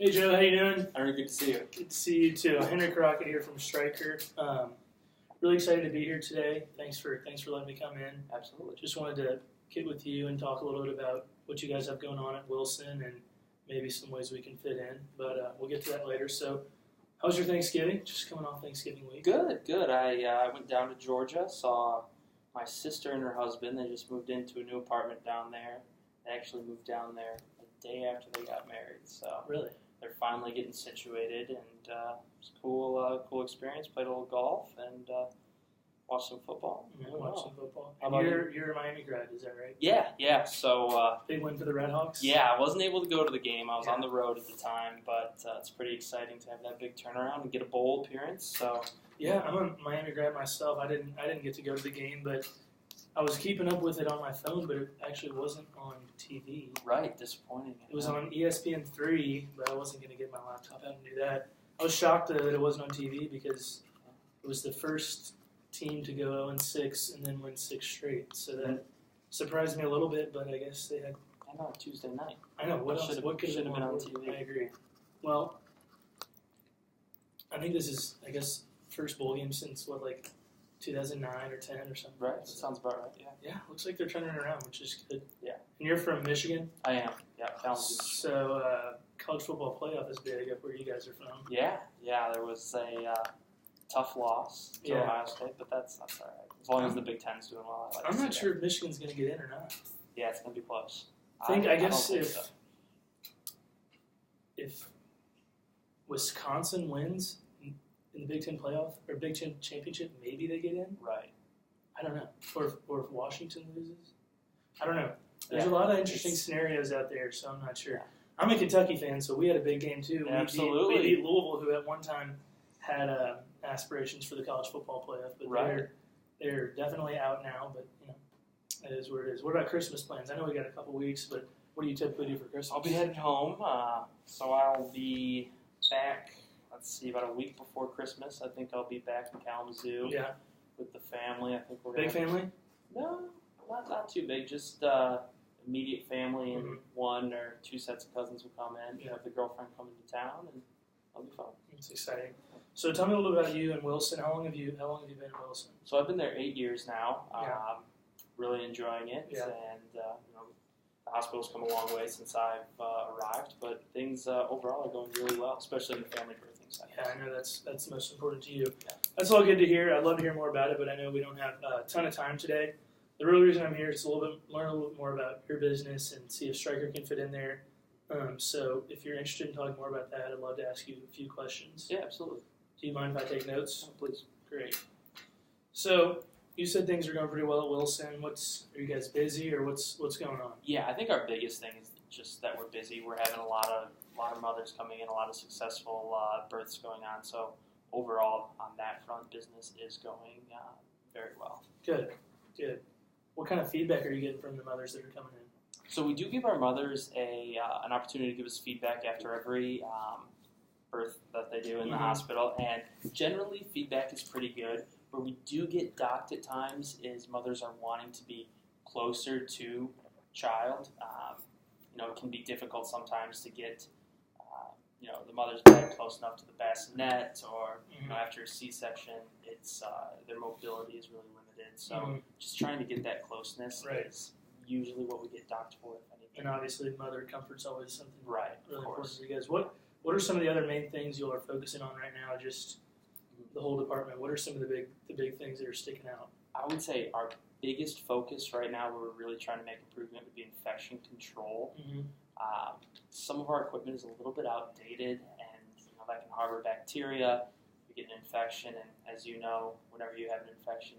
Hey Joe, how you doing? Henry, good to see you. Good to see you too. Henry Crockett here from Stryker. Really excited to be here today. Thanks for letting me come in. Absolutely. Just wanted to get with you and talk a little bit about what you guys have going on at Wilson and maybe some ways we can fit in. But we'll get to that later. So, how was your Thanksgiving? Just coming off Thanksgiving week. Good. I went down to Georgia, saw my sister and her husband. They just moved into a new apartment down there. They actually moved down there the day after they got married. So Really? they're finally getting situated, and it was a cool experience. Played a little golf and watched some football. Watched some football. How And about you're a Miami grad, is that right? Yeah. So Big win for the Redhawks? yeah, I wasn't able to go to the game. I was on the road at the time, but it's pretty exciting to have that big turnaround and get a bowl appearance. So Yeah, I'm a Miami grad myself. I didn't get to go to the game, but I was keeping up with it on my phone, but it actually wasn't on TV. right, disappointing. It was on ESPN3, but I wasn't going to get my laptop out and do that. I was shocked that it wasn't on TV because it was the first team to go 0-6 and then win 6 straight. So that surprised me a little bit, but I guess they had. I know, Tuesday night. I know, what else? What could have been on TV? TV? I agree. Well, I think this is, first bowl game since, 2009 or 10 or something. Right, that sounds about right, yeah. Yeah, looks like they're turning it around, which is good. Yeah. And you're from Michigan? I am, yeah. Kalamazoo. So, college football playoff is big up where you guys are from. Yeah, there was a tough loss to Ohio State, but that's all right. As long as the Big Ten's doing well, I like I'm to see not sure that. if Michigan's going to get in or not. Yeah, it's going to be close. I guess don't think so. if Wisconsin wins in the Big Ten playoff or Big Ten championship, maybe they get in. Right. I don't know. Or if Washington loses, I don't know. There's Yeah. a lot of interesting scenarios out there, so I'm not sure. Yeah. I'm a Kentucky fan, so we had a big game too. Absolutely. We beat Louisville, who at one time had aspirations for the college football playoff, but Right. they're definitely out now. But it is where it is. What about Christmas plans? I know we got a couple weeks, but what do you typically do for Christmas? I'll be headed home, so I'll be back, about a week before Christmas. I think I'll be back in Kalamazoo with the family. I think we're Big family? No, not too big. Just immediate family and one or two sets of cousins will come in. Yeah. Have the girlfriend come into town, and it'll be fun. It's exciting. So tell me a little bit about you and Wilson. How long have you been in Wilson? So I've been there 8 years now. Yeah. Really enjoying it, Yeah. and the hospital's come a long way since I've arrived. But things overall are going really well, especially in the family birthing side. Yeah, I know that's the most important to you. Yeah. That's all good to hear. I'd love to hear more about it, but I know we don't have a ton of time today. The real reason I'm here is to learn a little bit more about your business and see if Stryker can fit in there. So if you're interested in talking more about that, I'd love to ask you a few questions. Yeah, absolutely. Do you mind if I take notes? Oh, please. Great. So you said things are going pretty well at Wilson. Are you guys busy or what's going on? Yeah, I think our biggest thing is just that we're busy. We're having a lot of mothers coming in, a lot of successful births going on. So overall, on that front, business is going very well. Good. What kind of feedback are you getting from the mothers that are coming in? So we do give our mothers an opportunity to give us feedback after every birth that they do in the hospital, and generally feedback is pretty good. Where we do get docked at times is mothers are wanting to be closer to child. It can be difficult sometimes to get the mother's bed close enough to the bassinet, or after a C-section, it's their mobility is really limited. So just trying to get that closeness is usually what we get docked for, if anything. And obviously, mother comfort's always something really important to you guys. What are some of the other main things you are focusing on right now? Just the whole department. What are some of the big things that are sticking out? I would say our biggest focus right now, where we're really trying to make improvement, would be infection control. Some of our equipment is a little bit outdated, and that can harbor bacteria. You get an infection, and as you know, whenever you have an infection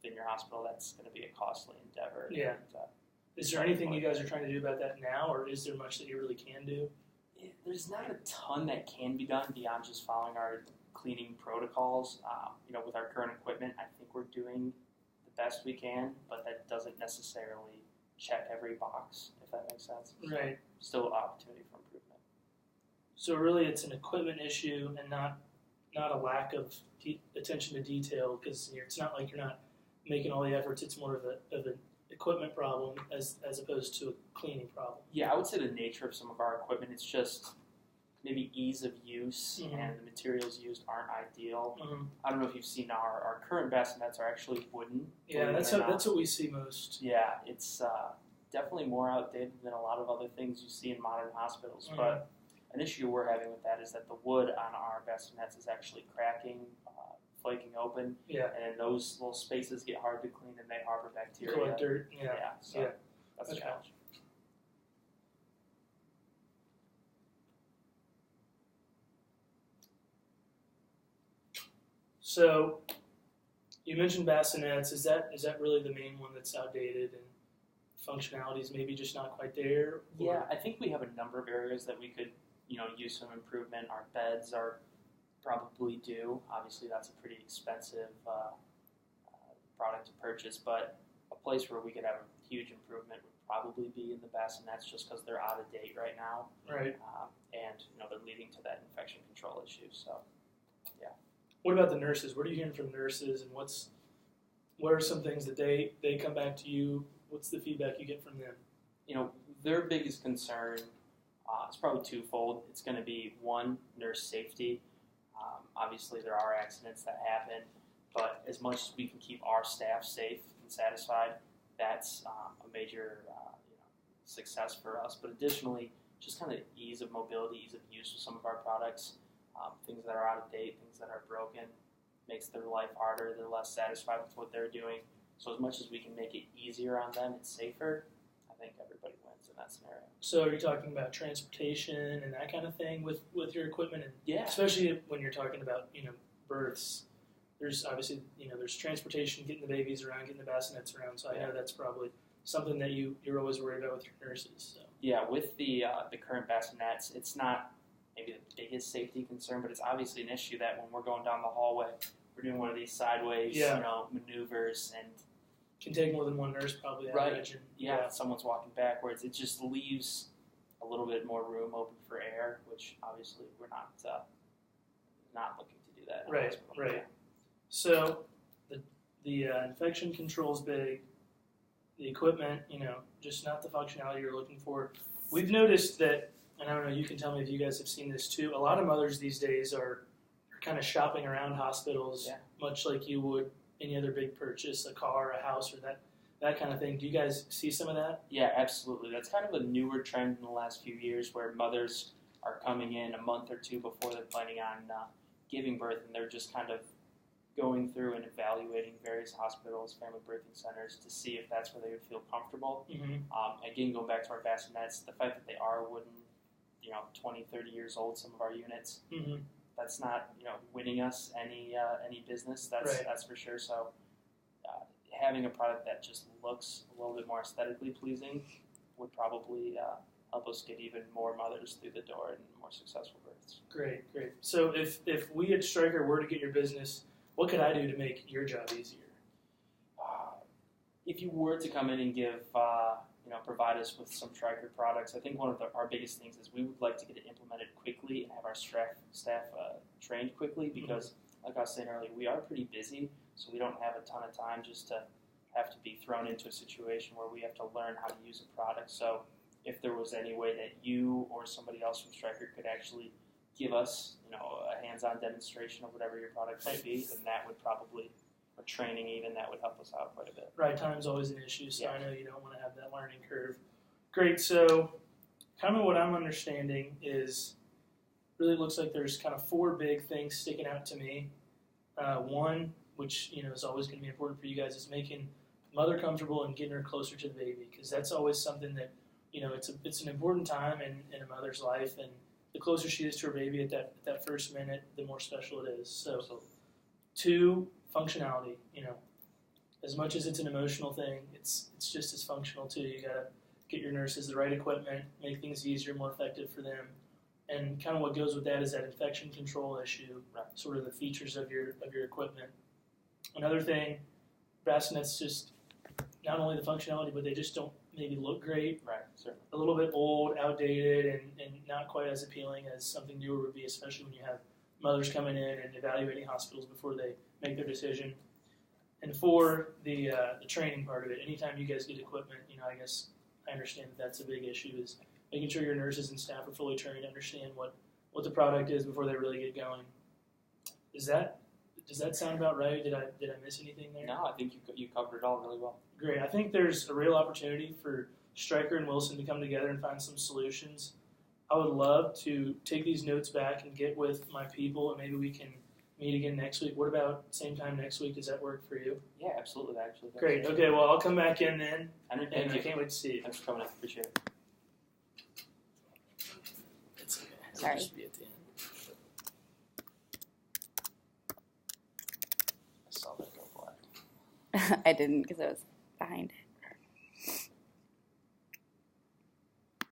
in your hospital, that's going to be a costly endeavor. Yeah. And, is there anything you guys are trying to do about that now, or is there much that you really can do? There's not a ton that can be done beyond just following our cleaning protocols. With our current equipment, I think we're doing the best we can, but that doesn't necessarily check every box, if that makes sense. Right. Still an opportunity for improvement. So really, it's an equipment issue and not a lack of attention to detail, because it's not like you're not making all the efforts. It's more of an equipment problem as opposed to a cleaning problem. Yeah, I would say the nature of some of our equipment, it's just maybe ease of use and the materials used aren't ideal. I don't know if you've seen our current bassinets are actually wooden. Yeah, that's what we see most. Yeah, it's definitely more outdated than a lot of other things you see in modern hospitals. But an issue we're having with that is that the wood on our bassinets is actually cracking, flaking open. Yeah. And those little spaces get hard to clean and they harbor bacteria. Collect dirt. Yeah. So that's a challenge. So, you mentioned bassinets. Is that really the main one that's outdated and functionality is maybe just not quite there? Yeah, I think we have a number of areas that we could, use some improvement. Our beds are probably due. Obviously, that's a pretty expensive product to purchase, but a place where we could have a huge improvement would probably be in the bassinets, just because they're out of date right now. Right. And they're leading to that infection control issue. So, yeah. What about the nurses? What are you hearing from nurses, and what are some things that they come back to you? What's the feedback you get from them? Their biggest concern is probably twofold. It's going to be, one, nurse safety. Obviously, there are accidents that happen, but as much as we can keep our staff safe and satisfied, that's a major success for us. But additionally, just kind of ease of mobility, ease of use with some of our products. Things that are out of date, things that are broken, makes their life harder. They're less satisfied with what they're doing. So as much as we can make it easier on them and safer, I think everybody wins in that scenario. So are you talking about transportation and that kind of thing with your equipment? And yeah. Especially when you're talking about, births. There's obviously, there's transportation, getting the babies around, getting the bassinets around. So I know that's probably something that you're always worried about with your nurses. So. Yeah, with the current bassinets, it's not maybe the biggest safety concern, but it's obviously an issue that when we're going down the hallway, we're doing one of these sideways, maneuvers, and can take more than one nurse probably. Right. If someone's walking backwards, it just leaves a little bit more room open for air, which obviously we're not looking to do that. Right. Right. Yeah. So the infection control's big. The equipment, just not the functionality you're looking for. We've noticed that. And I don't know, you can tell me if you guys have seen this too. A lot of mothers these days are kind of shopping around hospitals, much like you would any other big purchase, a car, a house, or that kind of thing. Do you guys see some of that? Yeah, absolutely. That's kind of a newer trend in the last few years where mothers are coming in a month or two before they're planning on giving birth, and they're just kind of going through and evaluating various hospitals, family birthing centers, to see if that's where they would feel comfortable. Again, going back to our bassinets, the fact that they are wooden, 20, 30 years old, some of our units. That's not, winning us any business. That's for sure. So having a product that just looks a little bit more aesthetically pleasing would probably help us get even more mothers through the door and more successful births. Great. So if we at Stryker were to get your business, what could I do to make your job easier? If you were to come in and give provide us with some Stryker products, I think one of our biggest things is we would like to get it implemented quickly and have our staff trained quickly because, like I was saying earlier, we are pretty busy, so we don't have a ton of time just to have to be thrown into a situation where we have to learn how to use a product. So if there was any way that you or somebody else from Stryker could actually give us, a hands-on demonstration of whatever your product might be, then that would probably, or training even, that would help us out quite a bit. Right, time's always an issue, so I know you don't want to have that learning curve. Great, so kind of what I'm understanding is really looks like there's kind of four big things sticking out to me. One, which is always going to be important for you guys, is making mother comfortable and getting her closer to the baby, because that's always something that it's an important time in a mother's life, and the closer she is to her baby at that first minute, the more special it is. So, two, functionality. As much as it's an emotional thing, it's just as functional too. You gotta get your nurses the right equipment, make things easier, more effective for them, and kind of what goes with that is that infection control issue, sort of the features of your equipment. Another thing, bassinets just not only the functionality, but they just don't maybe look great. Right, certainly. A little bit old, outdated, and not quite as appealing as something newer would be, especially when you have mothers coming in and evaluating hospitals before they make their decision. And four, the training part of it. Anytime you guys get equipment, I guess I understand that's a big issue, is making sure your nurses and staff are fully trained, understand what what the product is before they really get going. Does that sound about right? Did I miss anything there? No, I think you covered it all really well. Great. I think there's a real opportunity for Stryker and Wilson to come together and find some solutions. I would love to take these notes back and get with my people, and maybe we can meet again next week. What about same time next week? Does that work for you? Yeah, absolutely. Actually, great. Okay, well, I'll come back in then. Henry, And thank you. I can't wait to see you. Thanks for coming in. Appreciate it. It's okay. It'll Sorry. just be at the end. I saw that go black. I didn't because I was behind.